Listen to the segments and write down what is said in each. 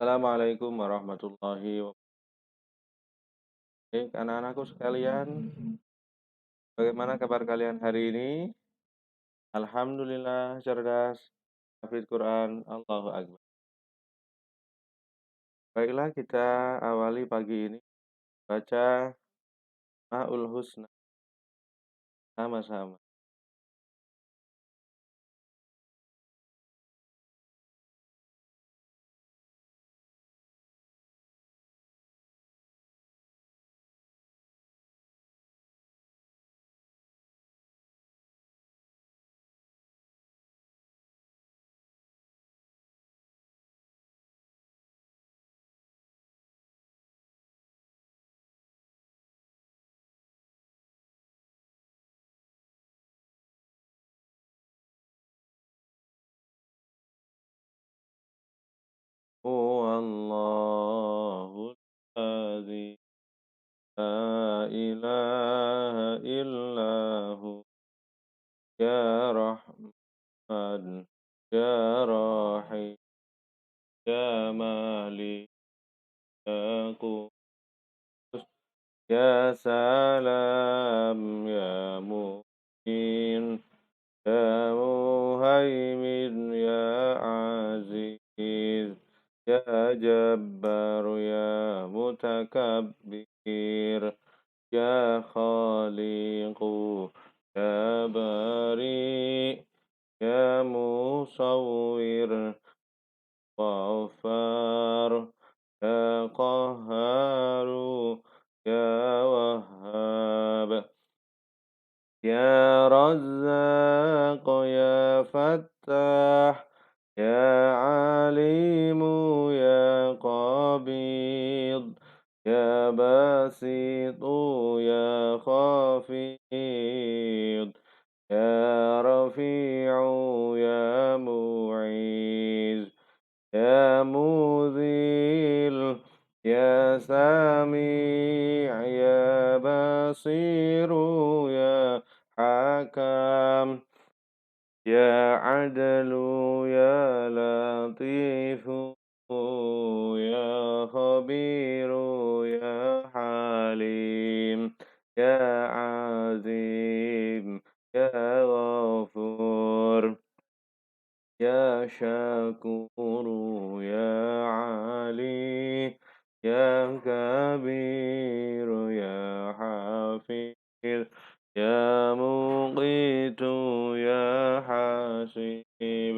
Assalamualaikum warahmatullahi wabarakatuh. Anak-anakku sekalian, bagaimana kabar kalian hari ini? Alhamdulillah cerdas, hafid Quran, Allahu Akbar. Baiklah kita awali pagi ini baca Ma'ul Husna sama-sama. Huwallahu alladzi la ilaha illahu ya Rahman ya Rahim ya Malik ya Qudus ya Salam ya Mu'min ya Muhaimin ya Aziz ya Jabbar ya Mutakabbir ya Khaliqu ya Bari ya Musawwir Ghaffar ya Qahharu ya Wahhab ya Razzaq ya Fattah ya Alimu ya Qabid ya Basitu ya Khafid ya Rafi'u ya Mu'iz ya Mudhil ya Sami' ya Basiru ya Hakam ya Adlu ya Latifu ya Khabiru ya Halim ya Azim ya Ghafur ya Syakuru ya Ali ya Kabiru ya Hafiz ya Muqitu ya Hasib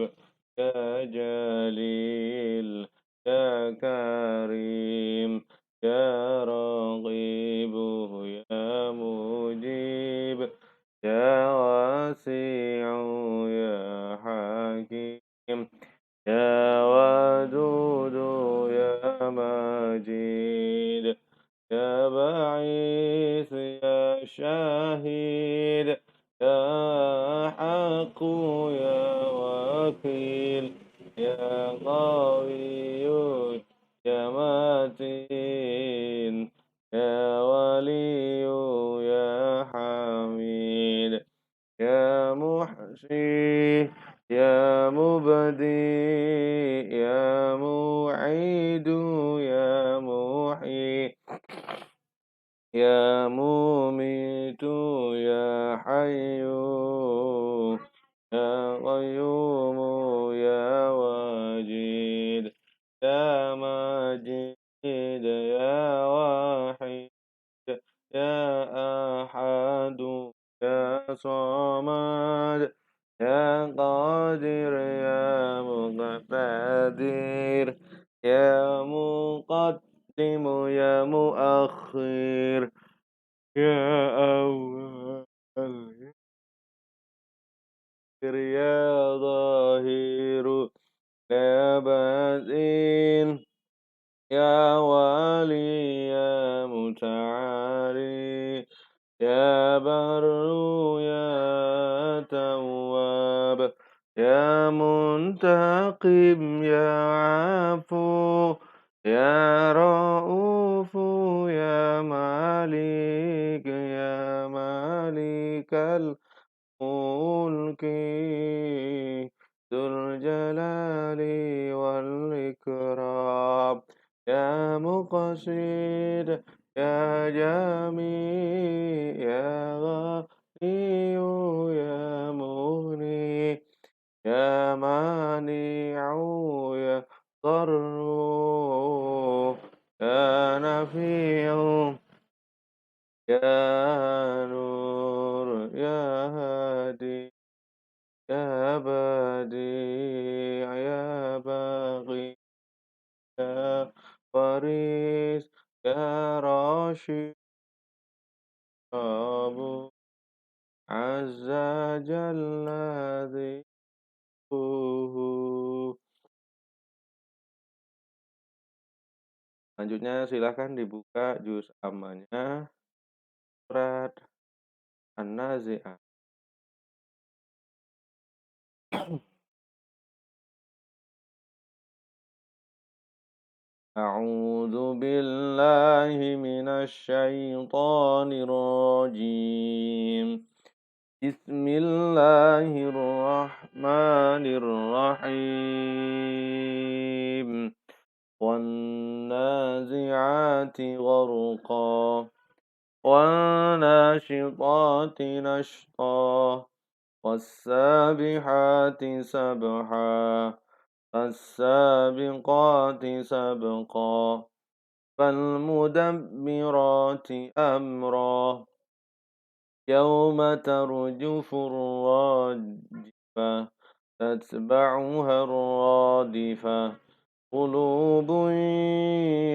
ya Jalil ya Karim ya Raqibu ya Mujib ya Wasi'u ya Hakim ya Wadudu ya Majid ya Ba'is ya Syahid ya Haqqu ya Wakil ya Qawiyu ya Matin ya Waliyu ya Hamid ya Muhsi ya Mubdi ya Mu'idu ya Muhyi ya Mumitu ya Hayyu ya Qayyumu ya Wajid ya Majid ya Wahid ya Ahadu ya Samad ya Qadir ya Muqtadir ya Muqaddim ya Muakhir ya Awwal ya Zahiru ya Batin ya Wali ya Muta'ali ya Barru ya Tawwab ya Muntaqim ya Afu ya Ra'ufu ya Malik ya Malikal Mulki Dzul Jalali wal Ikram رشيد يا جميل يا غني يا مغني يا مانع يا ضر يا نفيع يا نور يا هادي يا بديع يا باغي يا فريس يا راشد أبو عز جل ذكره. Selanjutnya silahkan dibuka juz ammanya surat An-Nazi'at. أعوذ بالله من الشيطان الرجيم. بسم الله الرحمن الرحيم. والنازعات غرقا والناشطات نشطا والسابحات سبحا فالسابقات سبقا فالمدبرات أمرا يوم ترجف الراجفة تتبعها الرادفة قلوب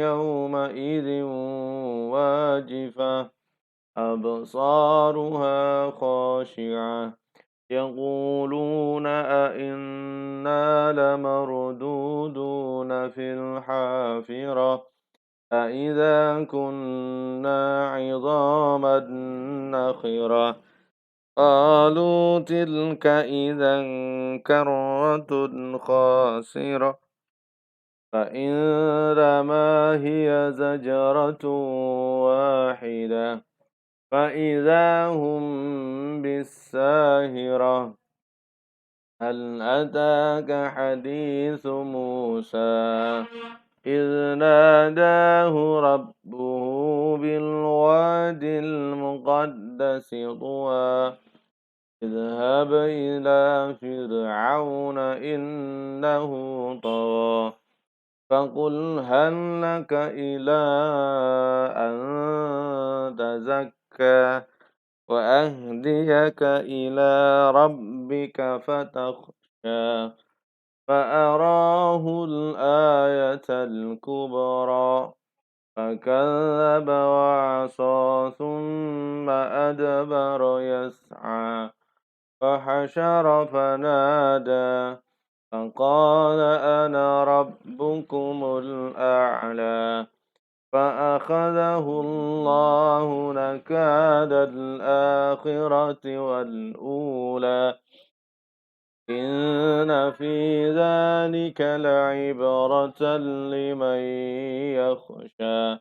يومئذ واجفة أبصارها خاشعة يقولون أئنا لمردودون في الحافرة أئذا كنا عظاما نخرة قالوا تلك إذا كرة خاسرة فإنما هي زجرة واحدة فإذا هم بالساهرة هل أتاك حديث موسى إذ ناداه ربه بالواد المقدس طوى اذهب إلى فرعون إنه طغى فقل هل لك إلى أن تزكى وأهديك إلى ربك فتخشى فأراه الآية الكبرى فكذب وعصى ثم أدبر يسعى فحشر فنادى فقال أنا ربكم الأعلى فأخذه الله نكال الآخرة والأولى إن في ذلك لعبرة لمن يخشى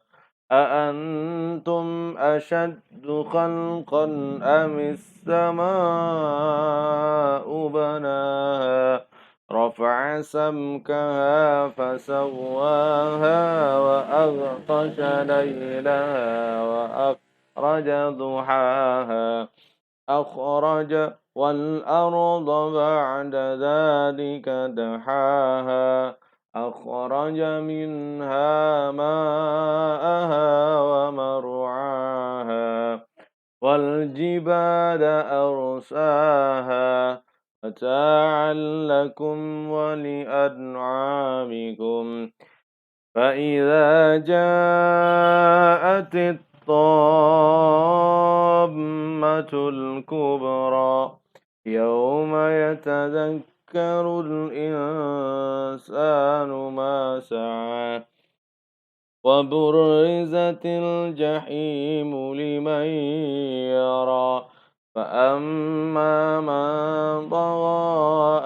أأنتم أشد خلقا أم السماء بناها رفع سمكها فسواها وأغطش ليلها وأخرج ضحاها أخرج والأرض بعد ذلك دحاها أخرج منها ماءها ومرعاها والجبال أرساها متاعا لكم ولأنعامكم فإذا جاءت الطامة الكبرى يوم يتذكر الإنسان ما سعى وبرزت الجحيم لمن يرى فأما من طغى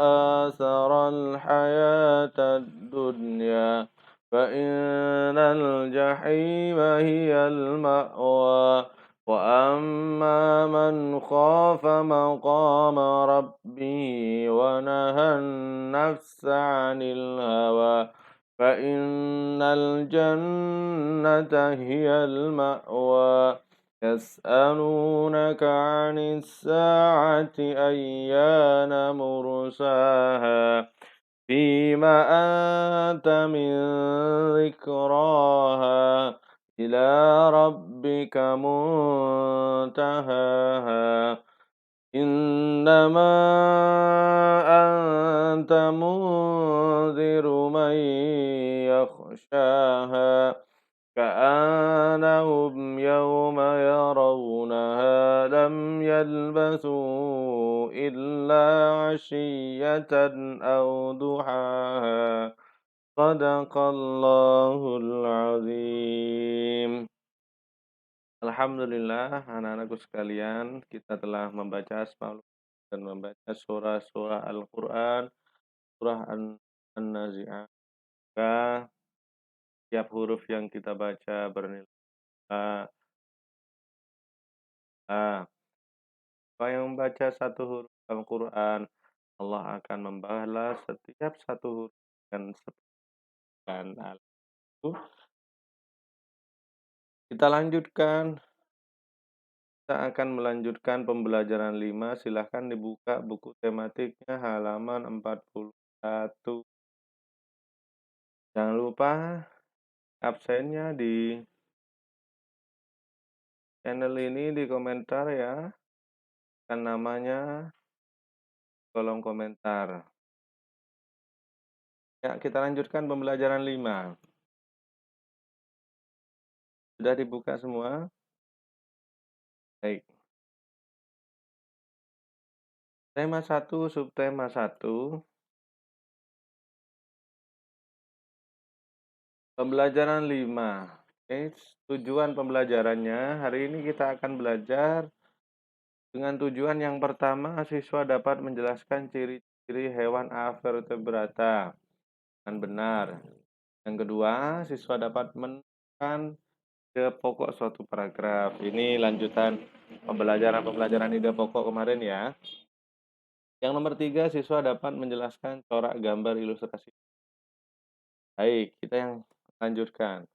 آثر الحياة الدنيا فإن الجحيم هي المأوى وأما من خاف مقام ربه ونهى النفس عن الهوى فإن الجنة هي المأوى يسألونك عن الساعة أيان مرساها فيما أنت من ذكراها إلى ربك منتهاها إنما أنت منذر من يخشاها كأنهم يوم يرونها لم يلبثوا إلا عشية أو ضحاها صدق الله العظيم. Alhamdulillah, anak-anakku sekalian, kita telah membaca Asmaul dan membaca surah-surah Al-Quran, surah An-Nazi'at. Maka setiap huruf yang kita baca bernilai A. A. Siapa yang membaca satu huruf Al-Quran, Allah akan membalas setiap satu huruf dengan sepekan Al-Quran. Kita lanjutkan. Kita akan melanjutkan pembelajaran 5. Silahkan dibuka buku tematiknya halaman 41. Jangan lupa absennya di channel ini di komentar ya. Kan namanya kolom komentar. Ya, kita lanjutkan pembelajaran 5. Sudah dibuka semua? Baik. Tema 1, subtema 1. Pembelajaran 5. Oke, tujuan pembelajarannya hari ini kita akan belajar dengan tujuan yang pertama, siswa dapat menjelaskan ciri-ciri hewan avertebrata dengan benar. Yang kedua, siswa dapat menemukan ide pokok suatu paragraf. Ini lanjutan pembelajaran ide pokok kemarin ya. Yang nomor 3, siswa dapat menjelaskan corak gambar ilustrasi. Baik, kita yang lanjutkan.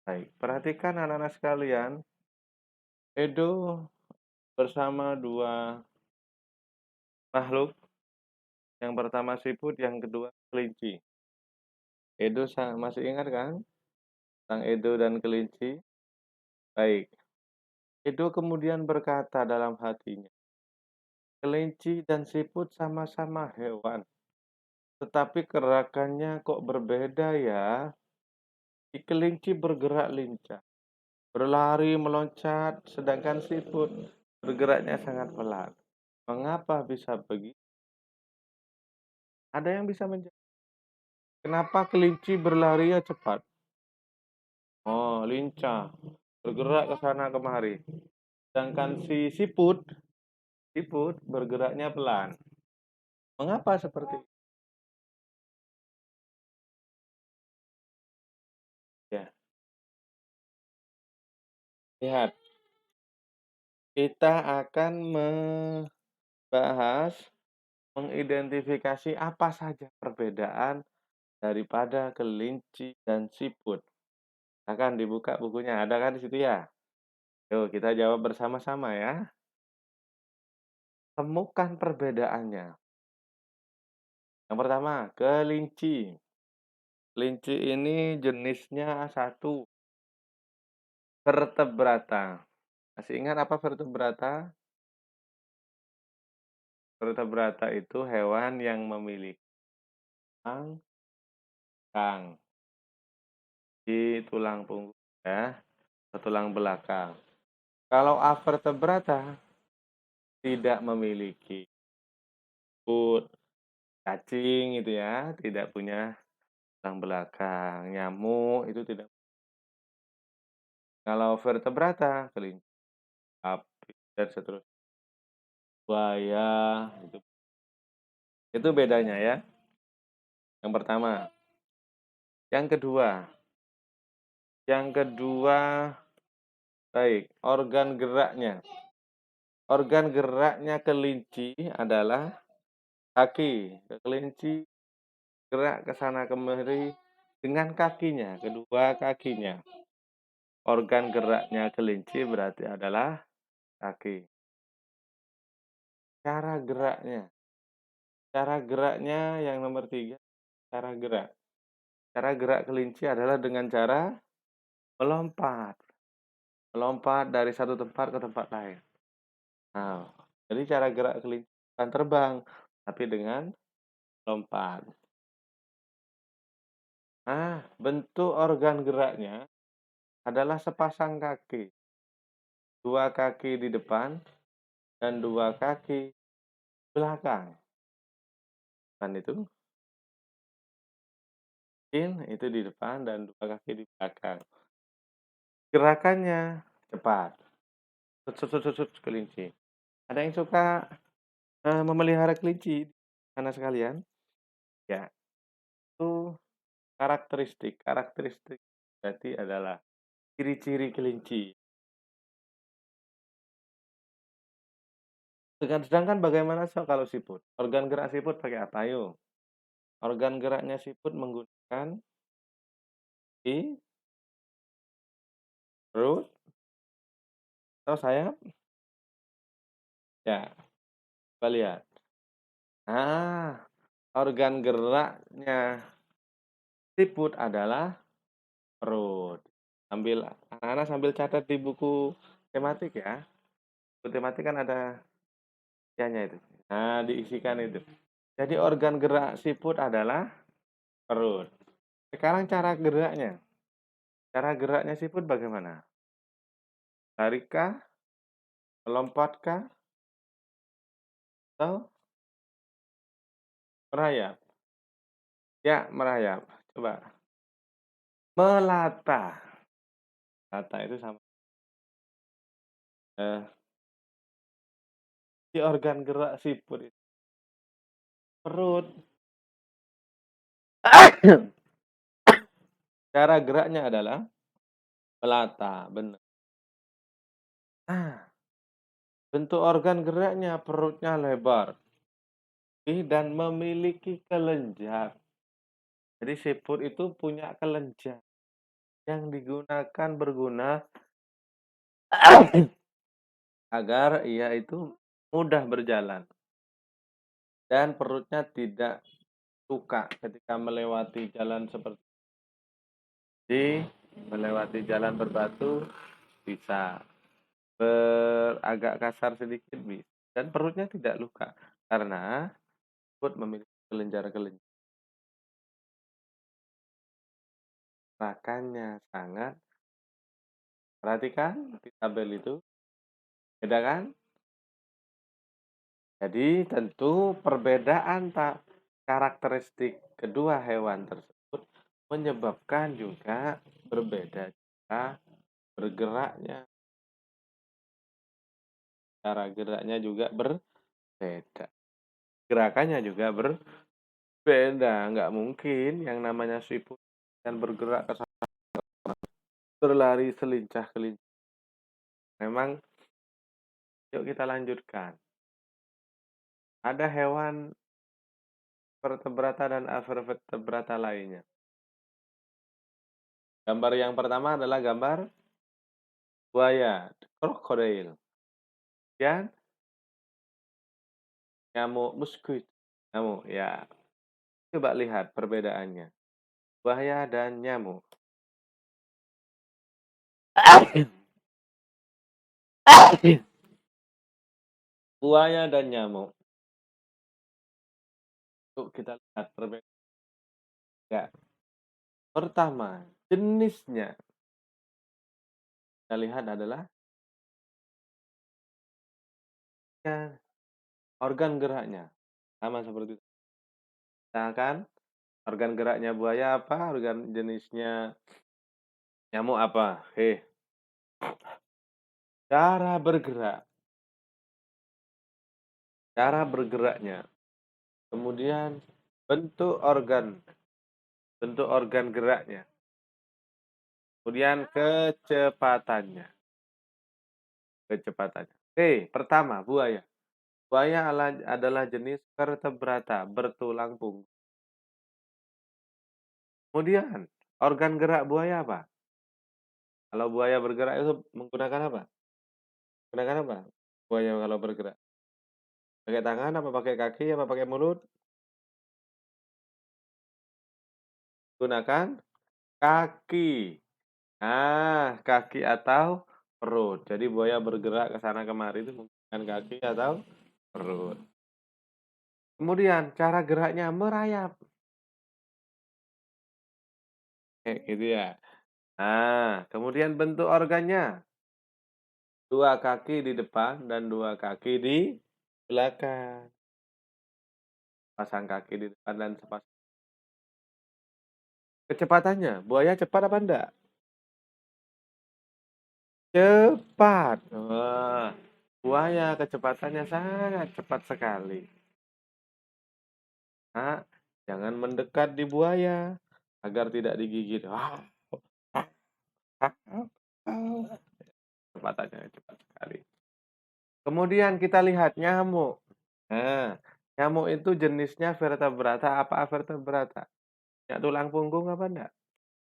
Baik, perhatikan anak-anak sekalian. Edo bersama dua makhluk. Yang pertama siput, yang kedua kelinci. Edo masih ingat kan? Tentang Edo dan kelinci? Baik. Edo kemudian berkata dalam hatinya, kelinci dan siput sama-sama hewan. Tetapi gerakannya kok berbeda ya? Si kelinci bergerak lincah, berlari meloncat, sedangkan siput bergeraknya sangat pelan. Mengapa bisa begitu? Ada yang bisa menjawab? Kenapa kelinci berlarinya cepat? Oh, lincah, bergerak ke sana kemari. Sedangkan si siput bergeraknya pelan. Mengapa seperti itu? Ya, lihat. Kita akan membahas, mengidentifikasi apa saja perbedaan daripada kelinci dan siput. Akan dibuka bukunya, ada kan di situ ya? Yuk, kita jawab bersama-sama ya. Temukan perbedaannya. Yang pertama, kelinci. Kelinci ini jenisnya satu, vertebrata. Masih ingat apa vertebrata? Vertebrata itu hewan yang memiliki tulang di tulang punggung ya, atau tulang belakang. Kalau avertebrata tidak memiliki foot, cacing itu ya, tidak punya tulang belakang, nyamuk itu tidak. Kalau vertebrata, kelinci, sapi, dan seterusnya, buaya, itu bedanya ya. Yang pertama. Yang kedua, baik, organ geraknya. Organ geraknya kelinci adalah kaki. Kelinci gerak ke sana kemari dengan kakinya, kedua kakinya. Organ geraknya kelinci berarti adalah kaki. Cara geraknya. Cara geraknya yang nomor 3, cara gerak. Cara gerak kelinci adalah dengan cara melompat. Melompat dari satu tempat ke tempat lain. Nah, jadi cara gerak kelinci bukan terbang, tapi dengan lompat. Nah, bentuk organ geraknya adalah sepasang kaki. Dua kaki di depan dan dua kaki belakang. Kan itu, itu di depan dan dua kaki di belakang. Gerakannya cepat. Sut sut sut sut sut, kelinci. Ada yang suka, memelihara kelinci? Anak sekalian? Ya, itu karakteristik. Karakteristik berarti adalah ciri-ciri kelinci. Sedangkan bagaimana kalau siput? Organ gerak siput pakai apa? Ayo. Organ geraknya siput menggunakan di perut atau sayap? Ya, coba lihat. Ah, organ geraknya siput adalah perut. Anak-anak sambil catat di buku tematik ya. Buku tematik kan ada ianya itu. Nah, diisikan itu. Jadi organ gerak siput adalah perut. Sekarang cara geraknya. Cara geraknya siput bagaimana? Larikah? Melompatkah? Atau merayap? Ya, merayap. Coba. Melata. Melata itu sama. Eh, di organ gerak siput itu. Perut. Cara geraknya adalah melata. Benar. Nah, bentuk organ geraknya perutnya lebar dan memiliki kelenjar. Jadi siput itu punya kelenjar yang digunakan berguna agar ia itu mudah berjalan dan perutnya tidak suka ketika melewati jalan seperti melewati jalan berbatu bisa agak kasar sedikit bisa dan perutnya tidak luka karena siput memiliki kelenjar-kelenjar. Makannya sangat, perhatikan di tabel itu, beda kan? Jadi tentu perbedaan karakteristik kedua hewan tersebut menyebabkan juga berbeda cara bergeraknya. Cara geraknya juga berbeda. Gerakannya juga berbeda. Nggak mungkin yang namanya siput dan bergerak ke sana berlari selincah-kelincah. Memang, yuk kita lanjutkan. Ada hewan vertebrata dan avertebrata lainnya. Gambar yang pertama adalah gambar buaya, krokodil. Dan nyamuk muskuit. Nyamuk, ya. Coba lihat perbedaannya. Buaya dan nyamuk. Buaya dan nyamuk. Yuk kita lihat perbedaan. Ya. Pertama, jenisnya. Kita lihat adalah ya, organ geraknya. Sama seperti itu. Misalkan organ geraknya buaya apa? Organ jenisnya nyamuk apa? Cara bergerak. Cara bergeraknya. Kemudian bentuk organ geraknya. Kemudian kecepatannya. Pertama buaya. Buaya adalah jenis vertebrata, bertulang punggung. Kemudian, organ gerak buaya apa? Kalau buaya bergerak itu menggunakan apa? Menggunakan apa? Buaya kalau bergerak? Pakai tangan apa pakai kaki apa pakai mulut? Gunakan kaki. Kaki atau perut. Jadi buaya bergerak ke sana kemari itu menggunakan kaki atau perut. Kemudian cara geraknya merayap. Gitu ya. Kemudian bentuk organnya. Dua kaki di depan dan dua kaki di belakang. Pasang kaki di depan dan sepasang. Kecepatannya, buaya cepat apa enggak? Cepat. Wah, buaya kecepatannya sangat cepat sekali. Nah, jangan mendekat di buaya agar tidak digigit. Kecepatannya cepat sekali. Kemudian kita lihat nyamuk. Nah, nyamuk itu jenisnya vertebrata apa avertebrata? Ya tulang punggung apa enggak?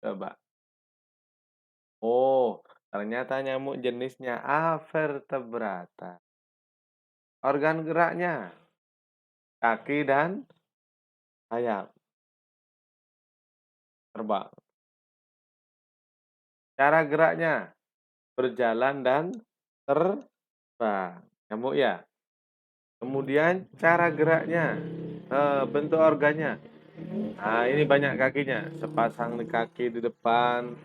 Coba. Oh, ternyata nyamuk jenisnya avertebrata. Organ geraknya, kaki dan sayap, terbang. Cara geraknya, berjalan dan terbang. Nyamuk ya. Kemudian cara geraknya, bentuk organnya. Ini banyak kakinya. Sepasang kaki di depan,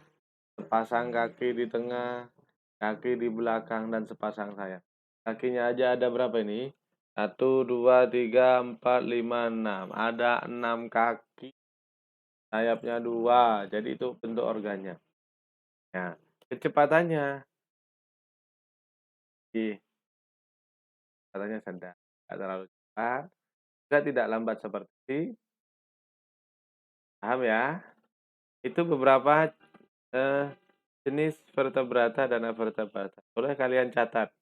sepasang kaki di tengah, kaki di belakang, dan sepasang sayap. Kakinya aja ada berapa ini? Satu, 2, 3, 4, 5, 6. Ada 6 kaki, sayapnya 2. Jadi itu bentuk organnya. Nah, kecepatannya, ih, katanya sedang. Tidak terlalu cepat, juga tidak lambat seperti, paham ya? Itu beberapa eh, jenis vertebrata dan avertebrata. Boleh kalian catat.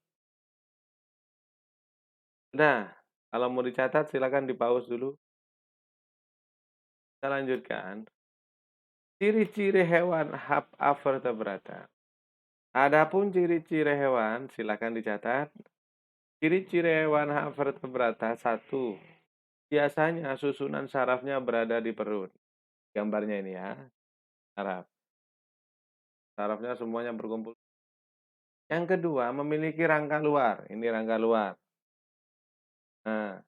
Nah, kalau mau dicatat silakan di-pause dulu. Kita lanjutkan. Ciri-ciri hewan avertebrata. Adapun ciri-ciri hewan, silakan dicatat. Ciri-ciri hewan vertebrata. 1. Biasanya susunan sarafnya berada di perut. Gambarnya ini ya, saraf. Sarafnya semuanya berkumpul. Yang kedua, memiliki rangka luar. Ini rangka luar. Nah,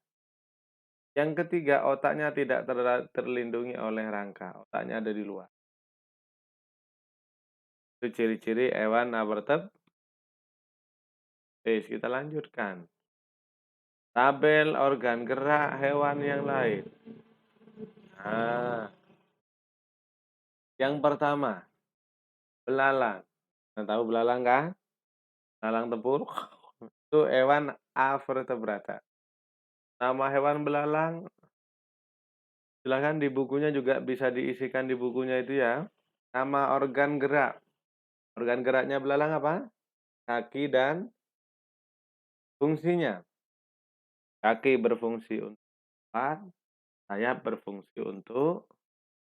yang ketiga, otaknya tidak terlindungi oleh rangka. Otaknya ada di luar. Itu ciri-ciri hewan vertebrata. Kita lanjutkan. Tabel organ gerak hewan yang lain. Nah, yang pertama, belalang. Tahu belalang kan? Belalang tempur. Itu hewan avertebrata. Nama hewan belalang, silakan di bukunya juga bisa diisikan di bukunya itu ya. Nama organ gerak. Organ geraknya belalang apa? Kaki dan fungsinya. Kaki berfungsi untuk empat, sayap berfungsi untuk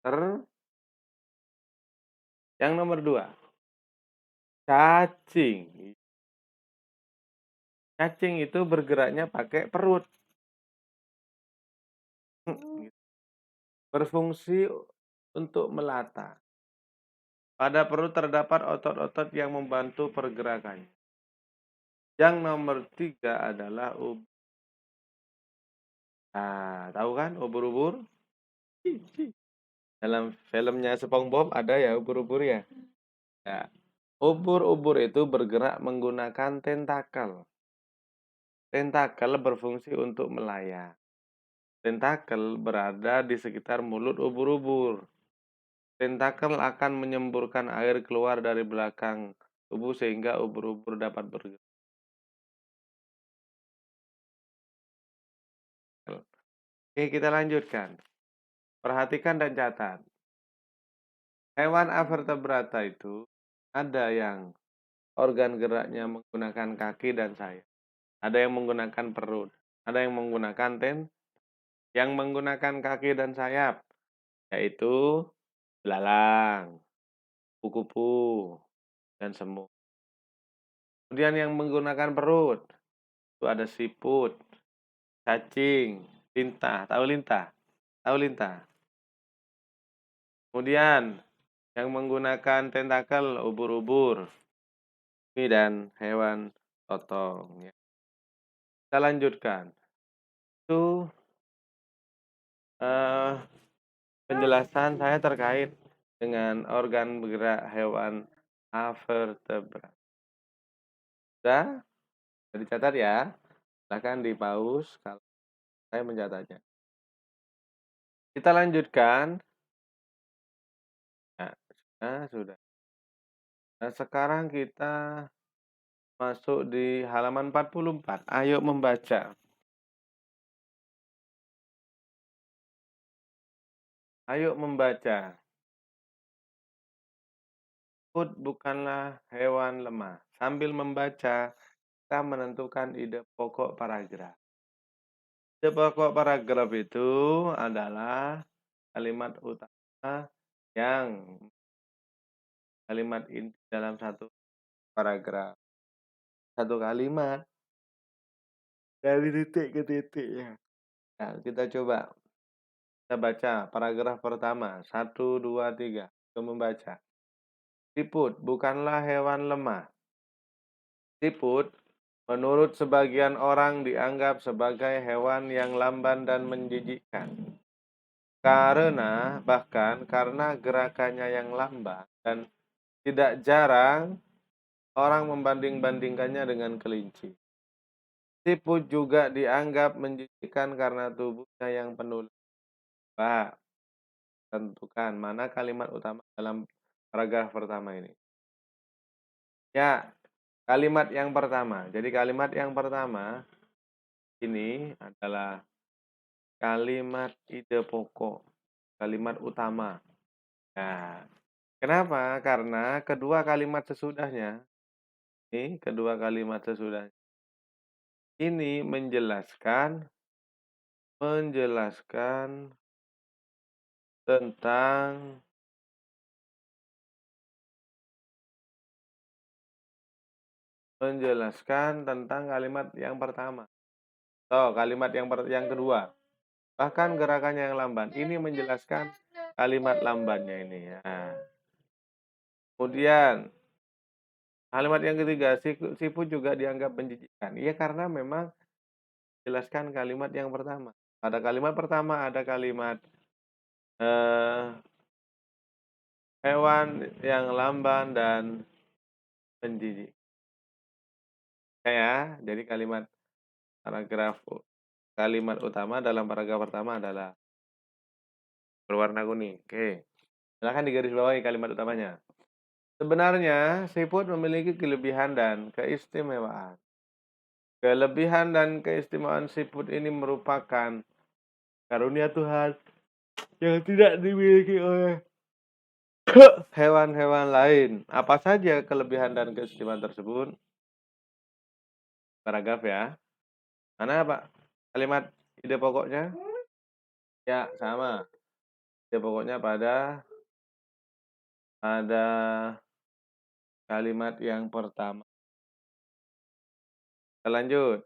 ter. Yang nomor 2, cacing. Cacing itu bergeraknya pakai perut. Berfungsi untuk melata. Pada perut terdapat otot-otot yang membantu pergerakannya. Yang nomor 3 adalah ubur. Tahu kan ubur-ubur? Dalam filmnya SpongeBob ada ya ubur-ubur ya. Ya. Ubur-ubur itu bergerak menggunakan tentakel. Tentakel berfungsi untuk melayang. Tentakel berada di sekitar mulut ubur-ubur. Tentakel akan menyemburkan air keluar dari belakang tubuh sehingga ubur-ubur dapat bergerak. Oke, kita lanjutkan. Perhatikan dan catat. Hewan avertebrata itu ada yang organ geraknya menggunakan kaki dan sayap. Ada yang menggunakan perut. Ada yang menggunakan yang menggunakan kaki dan sayap, yaitu belalang, kupu-kupu, dan semut. Kemudian yang menggunakan perut, itu ada siput, cacing, lintah, tahu lintah? Tahu lintah? Kemudian yang menggunakan tentakel, ubur-ubur, dan hewan totong, ya. Kita lanjutkan. Itu, eee, penjelasan saya terkait dengan organ bergerak hewan avertebrat. Sudah? Sudah dicatat ya? Silahkan di-pause kalau saya mencatatnya. Kita lanjutkan. Nah, sudah. Nah, sekarang kita masuk di halaman 44. Ayo membaca. Ayo membaca. Siput bukanlah hewan lemah. Sambil membaca, kita menentukan ide pokok paragraf. Ide pokok paragraf itu adalah kalimat utama yang kalimat inti dalam satu paragraf. Satu kalimat dari titik ke titik ya. Nah, kita coba. Kita baca paragraf pertama. 1, 2, 3. Kita membaca. Siput bukanlah hewan lemah. Siput, menurut sebagian orang dianggap sebagai hewan yang lamban dan menjijikkan. Karena gerakannya yang lamban dan tidak jarang orang membanding-bandingkannya dengan kelinci. Siput juga dianggap menjijikkan karena tubuhnya yang penuh lemak. Tentukan mana kalimat utama dalam paragraf pertama ini. Ya, kalimat yang pertama. Jadi kalimat yang pertama ini adalah kalimat ide pokok, kalimat utama. Nah, kenapa? Karena kedua kalimat sesudahnya, ini menjelaskan tentang kalimat yang pertama. Oh, kalimat yang kedua. Bahkan gerakannya yang lamban. Ini menjelaskan kalimat lambannya ini ya. Kemudian kalimat yang ketiga, siput juga dianggap menjijikkan. Iya, karena memang jelaskan kalimat yang pertama. Pada kalimat pertama ada kalimat hewan yang lamban dan menjijikkan. Ya, jadi kalimat utama dalam paragraf pertama adalah berwarna kuning. Oke. Silakan digarisbawahi kalimat utamanya. Sebenarnya siput memiliki kelebihan dan keistimewaan. Kelebihan dan keistimewaan siput ini merupakan karunia Tuhan yang tidak dimiliki oleh hewan-hewan lain. Apa saja kelebihan dan keistimewaan tersebut? Paragraf ya. Mana Pak? Kalimat ide pokoknya? Ya, sama. Ide pokoknya pada kalimat yang pertama. Kita lanjut.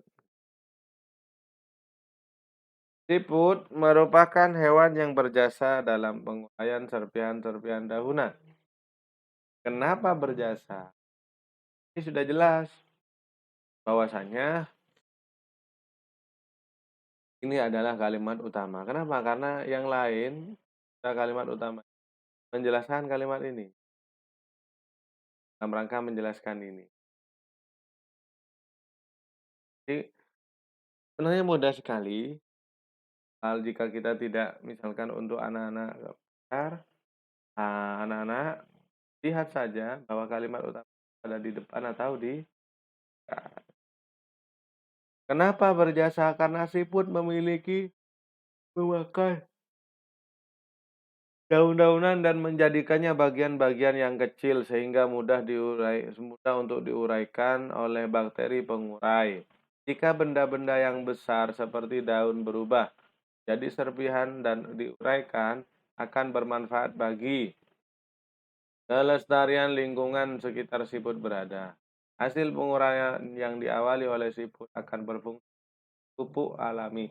Siput merupakan hewan yang berjasa dalam penguraian serpihan-serpihan daunan. Kenapa berjasa? Ini sudah jelas bahwasanya ini adalah kalimat utama. Kenapa? Karena yang lain kalimat utama menjelaskan kalimat ini. Dalam rangka menjelaskan ini. Jadi sebenarnya mudah sekali jika kita tidak misalkan untuk anak-anak besar, anak-anak lihat saja bahwa kalimat utama ada di depan atau di kenapa berjasa? Karena siput memakan daun-daunan dan menjadikannya bagian-bagian yang kecil sehingga mudah untuk diuraikan oleh bakteri pengurai. Jika benda-benda yang besar seperti daun berubah jadi serpihan dan diuraikan, akan bermanfaat bagi Kelestarian lingkungan sekitar siput berada. Hasil penguraian yang diawali oleh siput akan berfungsi pupuk alami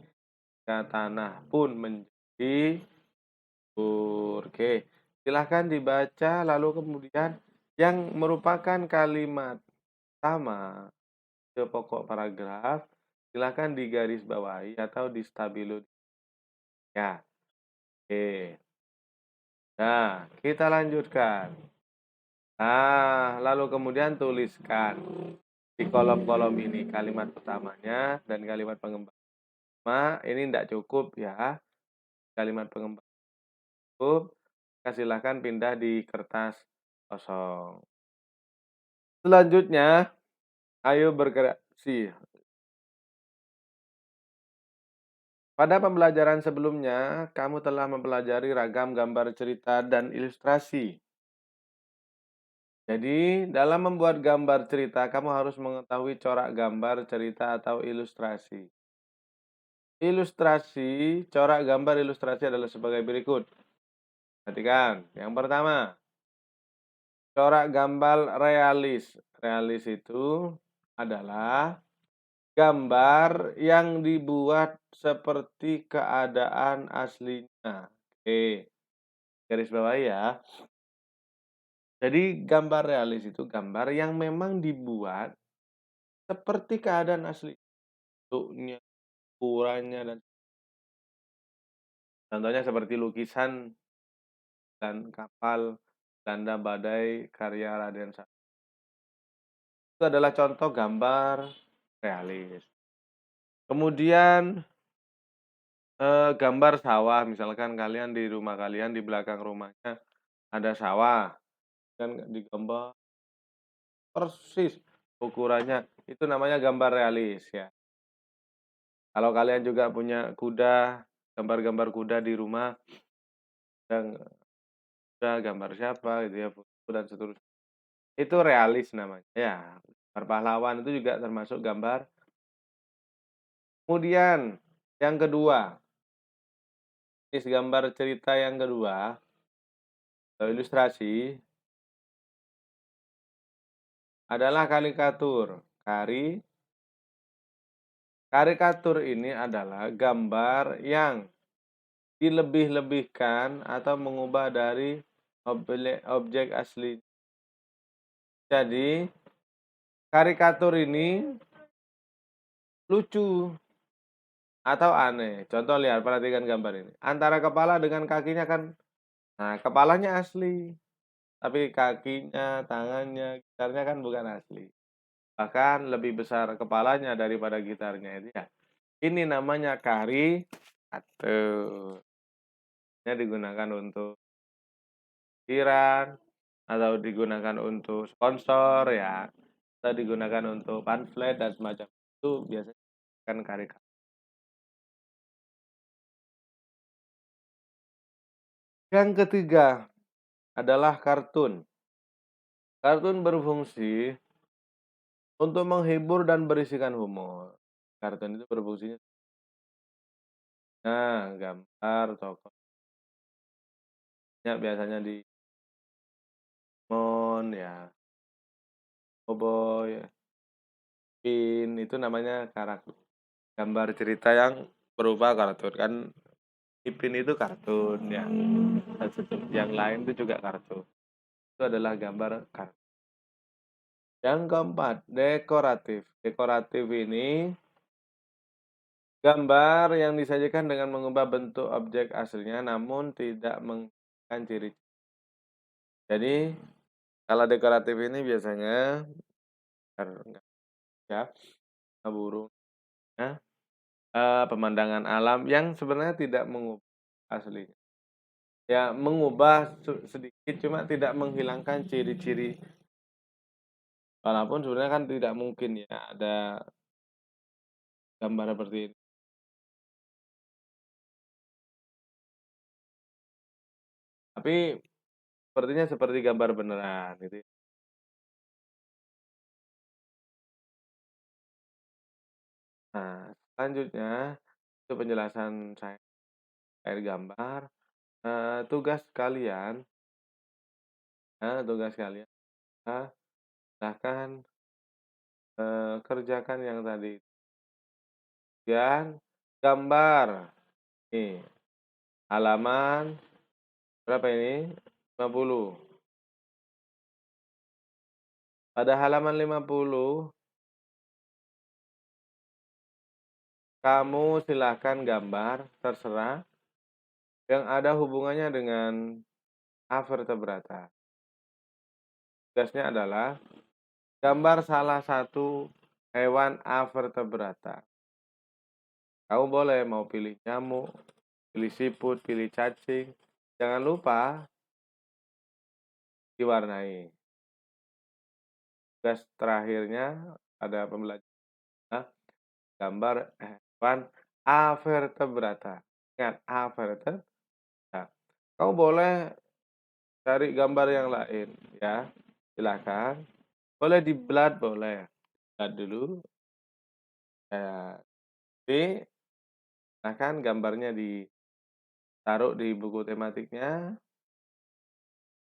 ke tanah pun menjadi subur. Oke, silahkan dibaca lalu kemudian yang merupakan kalimat sama ke pokok paragraf, silahkan digarisbawahi atau distabilo. Ya, oke. Nah, kita lanjutkan. Lalu kemudian tuliskan di kolom-kolom ini kalimat pertamanya dan kalimat pengembang. Ini tidak cukup ya, kalimat pengembang cukup, silahkan pindah di kertas kosong. Selanjutnya, ayo berkreasi. Pada pembelajaran sebelumnya, kamu telah mempelajari ragam gambar cerita dan ilustrasi. Jadi, dalam membuat gambar cerita, kamu harus mengetahui corak gambar cerita atau ilustrasi. Ilustrasi, corak gambar ilustrasi adalah sebagai berikut. Perhatikan, yang pertama, corak gambar realis. Realis itu adalah gambar yang dibuat seperti keadaan aslinya. Oke, garis bawah ya. Jadi gambar realis itu gambar yang memang dibuat seperti keadaan asli. Bentuknya, ukurannya, dan contohnya seperti lukisan dan kapal tanda badai karya Raden Sa. Itu adalah contoh gambar realis. Kemudian gambar sawah, misalkan kalian di rumah kalian di belakang rumahnya ada sawah, kan digambar persis ukurannya, itu namanya gambar realis ya. Kalau kalian juga punya kuda, gambar-gambar kuda di rumah, dan kuda gambar siapa gitu ya, foto dan seterusnya. Itu realis namanya ya. Gambar pahlawan itu juga termasuk gambar. Kemudian yang kedua, jenis gambar cerita yang kedua atau ilustrasi adalah karikatur. Karikatur ini adalah gambar yang dilebih-lebihkan atau mengubah dari objek asli. Jadi, karikatur ini lucu atau aneh. Contoh lihat, perhatikan gambar ini. Antara kepala dengan kakinya kan, nah kepalanya asli, tapi kakinya, tangannya, gitarnya kan bukan asli. Bahkan lebih besar kepalanya daripada gitarnya itu ya. Ini namanya karikatur. Ini digunakan untuk tiran atau digunakan untuk sponsor ya, atau digunakan untuk pamflet dan semacam itu biasanya kan karikatur. Yang ketiga adalah kartun. Kartun berfungsi untuk menghibur dan berisikan humor. Kartun itu berfungsinya gambar tokohnya biasanya di Mon ya, Cowboy, Pin itu namanya karakter. Gambar cerita yang berupa kartun kan. Ipin itu kartun ya. Yang lain itu juga kartun. Itu adalah gambar kartun. Yang keempat, dekoratif. Dekoratif ini gambar yang disajikan dengan mengubah bentuk objek aslinya namun tidak menghilangkan ciri. Jadi, kalau dekoratif ini biasanya ya, burung, ya, pemandangan alam yang sebenarnya tidak mengubah aslinya. Ya, mengubah sedikit cuma tidak menghilangkan ciri-ciri. Walaupun sebenarnya kan tidak mungkin ya ada gambar seperti ini. Tapi sepertinya seperti gambar beneran gitu ya. Nah, selanjutnya itu penjelasan saya terkait gambar. Tugas kalian tugas kalian adalah silahkan, kerjakan yang tadi. Kemudian gambar, nih, halaman berapa ini? 50. Pada halaman 50, kamu silahkan gambar, terserah, yang ada hubungannya dengan avertebrata. Tugasnya adalah gambar salah satu hewan avertebrata. Kamu boleh mau pilih nyamuk, pilih siput, pilih cacing. Jangan lupa diwarnai. Tugas terakhirnya ada pembelajaran gambar hewan avertebrata. Ingat, avertebrata. Kamu boleh cari gambar yang lain, ya. Silakan. Boleh di blot, boleh. Blot dulu. Ya, ini silahkan gambarnya ditaruh di buku tematiknya.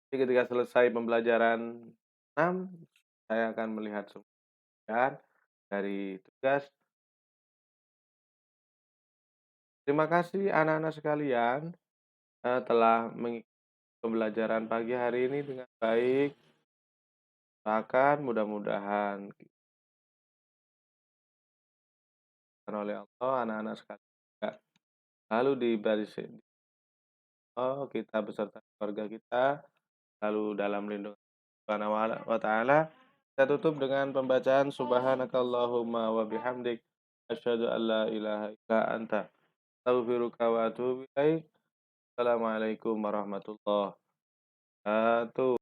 Jadi ketika selesai pembelajaran 6, saya akan melihat sumber dari tugas. Terima kasih anak-anak sekalian, telah mengikuti pembelajaran pagi hari ini dengan baik. Bahkan mudah-mudahan oleh Allah anak-anak sekalian juga selalu diberi Allah, kita beserta keluarga kita selalu dalam lindungan Subhanahu wa ta'ala. Kita tutup dengan pembacaan subhanakallahumma wa bihamdik asyhadu an la ilaha illa anta astaghfiruka wa atubu ilaik. Assalamualaikum warahmatullahi wabarakatuh.